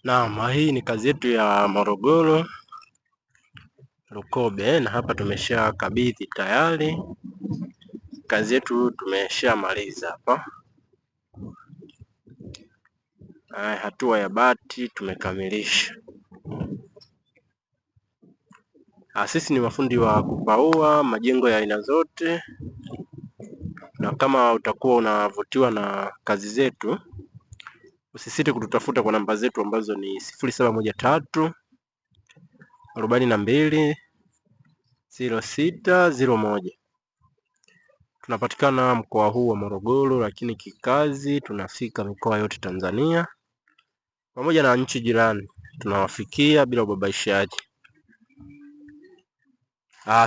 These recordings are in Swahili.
Naam, hii ni kazi yetu ya Morogoro Lukobe, na hapa tumesha kabidhi tayari. Kazi yetu tumeshamaliza hapa. Hatua ya bati tumekamilisha. Sisi ni mafundi wa kupaua majengo ya aina zote, na kama utakuwa unavutiwa na kazi zetu, usisite kututafuta kwa namba zetu ambazo ni 0713 42 0601. Tunapatikana mkoa huu wa Morogoro, lakini kikazi tunafika mikoa yote Tanzania pamoja na nchi jirani, tunawafikia bila ubabaishaji.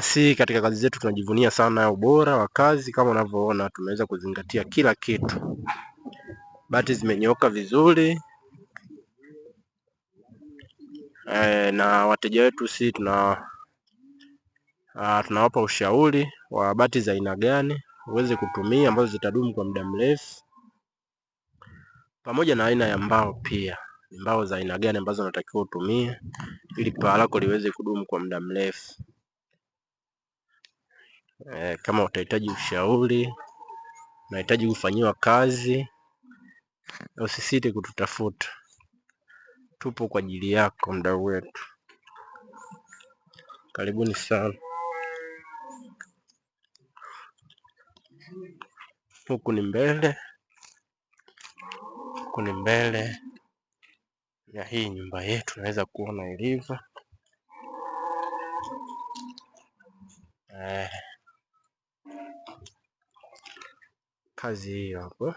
Si katika kazi zetu tunajivunia sana ubora wa kazi. Kama unavyoona, tumeweza kuzingatia kila kitu. Bati zimenyooka vizuri, na wateja wetu si tunawapa ushauri wa bati za aina gani uweze kutumia ambazo zitadumu kwa muda mrefu, pamoja na aina ya mbao pia. Mbao za aina gani ambazo unatakiwa utumie ili paa lako liweze kudumu kwa muda mrefu. Kama utahitaji ushauri, unahitaji kufanyiwa kazi, usisite kututafuta. Tupo kwa ajili yako, mdau wetu. Karibuni sana. Huku ni mbele ya hii nyumba yetu, unaweza kuona ilivyo. Kazi hiyo hapo,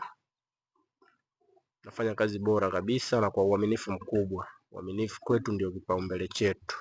nafanya kazi bora kabisa na kwa uaminifu mkubwa. Uaminifu kwetu ndio kipaumbele chetu.